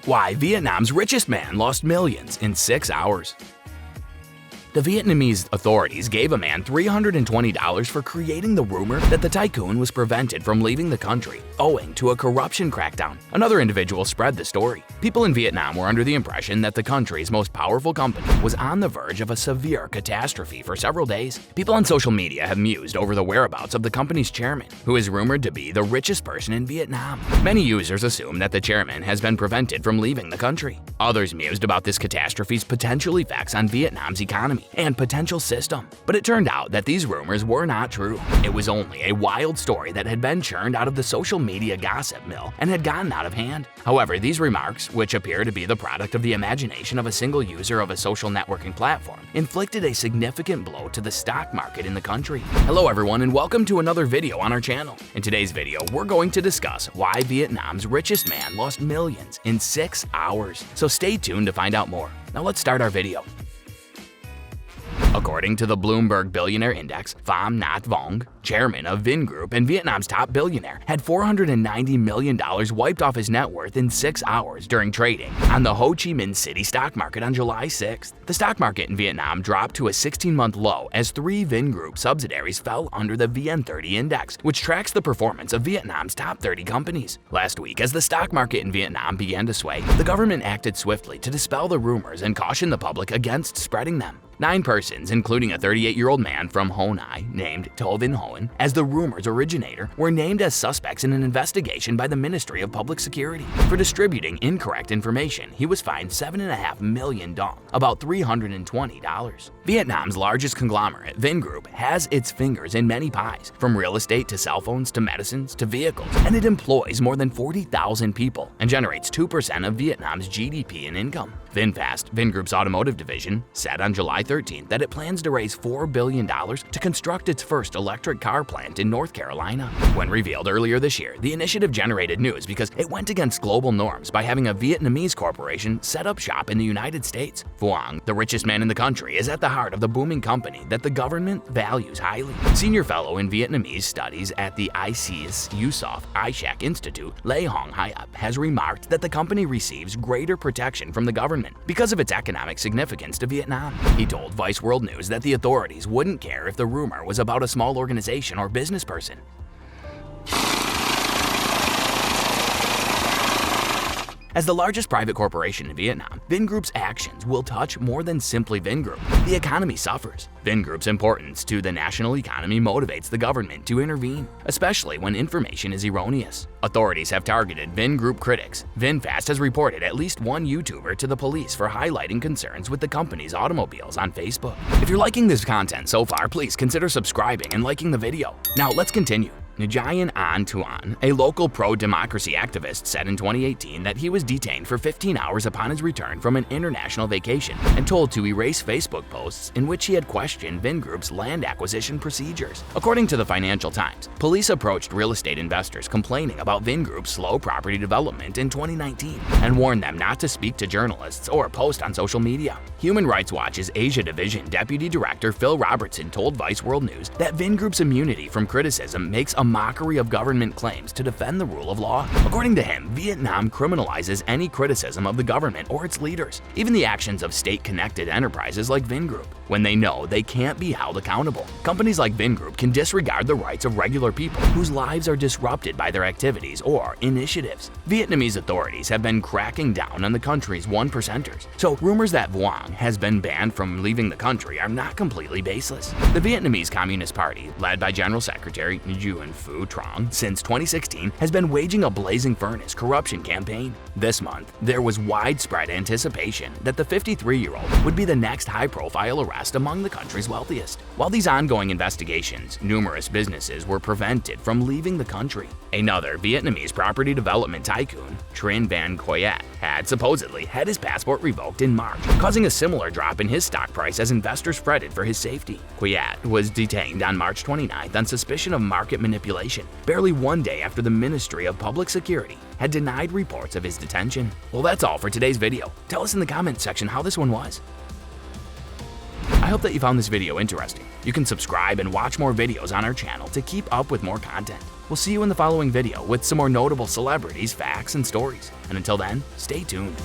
Why Vietnam's richest man lost millions in 6 hours. The Vietnamese authorities gave a man $320 for creating the rumor that the tycoon was prevented from leaving the country owing to a corruption crackdown. Another individual spread the story. People in Vietnam were under the impression that the country's most powerful company was on the verge of a severe catastrophe for several days. People on social media have mused over the whereabouts of the company's chairman, who is rumored to be the richest person in Vietnam. Many users assume that the chairman has been prevented from leaving the country. Others mused about this catastrophe's potential effects on Vietnam's economy and potential system. But it turned out that these rumors were not true. It was only a wild story that had been churned out of the social media gossip mill and had gotten out of hand. However, these remarks, which appear to be the product of the imagination of a single user of a social networking platform, inflicted a significant blow to the stock market in the country. Hello everyone and welcome to another video on our channel. In today's video, we're going to discuss why Vietnam's richest man lost millions in 6 hours. So stay tuned to find out more. Now let's start our video. According to the Bloomberg Billionaire Index, Pham Nhat Vuong, chairman of Vingroup and Vietnam's top billionaire, had $490 million wiped off his net worth in 6 hours during trading on the Ho Chi Minh City stock market on July 6th. The stock market in Vietnam dropped to a 16-month low as 3 Vingroup subsidiaries fell under the VN30 index, which tracks the performance of Vietnam's top 30 companies. Last week, as the stock market in Vietnam began to sway, the government acted swiftly to dispel the rumors and caution the public against spreading them. 9 persons, including a 38-year-old man from Ho Nai named To Vinh Hoan as the rumor's originator, were named as suspects in an investigation by the Ministry of Public Security. For distributing incorrect information, he was fined $7.5 million, about $320. Vietnam's largest conglomerate, Vingroup, has its fingers in many pies, from real estate to cell phones to medicines to vehicles, and it employs more than 40,000 people and generates 2% of Vietnam's GDP and income. VinFast, Vingroup's automotive division, said on July 13th that it plans to raise $4 billion to construct its first electric car plant in North Carolina. When revealed earlier this year, the initiative generated news because it went against global norms by having a Vietnamese corporation set up shop in the United States. Vuong, the richest man in the country, is at the heart of the booming company that the government values highly. Senior fellow in Vietnamese studies at the ICS Yusof Ishak Institute, Lê Hong Hiep, has remarked that the company receives greater protection from the government because of its economic significance to Vietnam. He told Vice World News that the authorities wouldn't care if the rumor was about a small organization or business person. As the largest private corporation in Vietnam, Vingroup's actions will touch more than simply Vingroup. The economy suffers. Vingroup's importance to the national economy motivates the government to intervene, especially when information is erroneous. Authorities have targeted Vingroup critics. VinFast has reported at least one YouTuber to the police for highlighting concerns with the company's automobiles on Facebook. If you're liking this content so far, please consider subscribing and liking the video. Now let's continue. Nhayan An Tuan, a local pro-democracy activist, said in 2018 that he was detained for 15 hours upon his return from an international vacation and told to erase Facebook posts in which he had questioned Vingroup's land acquisition procedures. According to the Financial Times, police approached real estate investors complaining about Vingroup's slow property development in 2019 and warned them not to speak to journalists or post on social media. Human Rights Watch's Asia Division Deputy Director Phil Robertson told Vice World News that Vingroup's immunity from criticism makes a mockery of government claims to defend the rule of law. According to him, Vietnam criminalizes any criticism of the government or its leaders, even the actions of state-connected enterprises like Vingroup, when they know they can't be held accountable. Companies like Vingroup can disregard the rights of regular people whose lives are disrupted by their activities or initiatives. Vietnamese authorities have been cracking down on the country's one-percenters, so rumors that Vuong has been banned from leaving the country are not completely baseless. The Vietnamese Communist Party, led by General Secretary Nguyen Phu Trong, since 2016 has been waging a blazing furnace corruption campaign. This month, there was widespread anticipation that the 53-year-old would be the next high-profile arrest among the country's wealthiest. While these ongoing investigations, numerous businesses were prevented from leaving the country. Another Vietnamese property development tycoon, Trinh Van Quayet, had supposedly had his passport revoked in March, causing a similar drop in his stock price as investors fretted for his safety. Quayet was detained on March 29th on suspicion of market manipulation, barely one day after the Ministry of Public Security had denied reports of his detention. Well, that's all for today's video. Tell us in the comments section how this one was. I hope that you found this video interesting. You can subscribe and watch more videos on our channel to keep up with more content. We'll see you in the following video with some more notable celebrities, facts, and stories. And until then, stay tuned.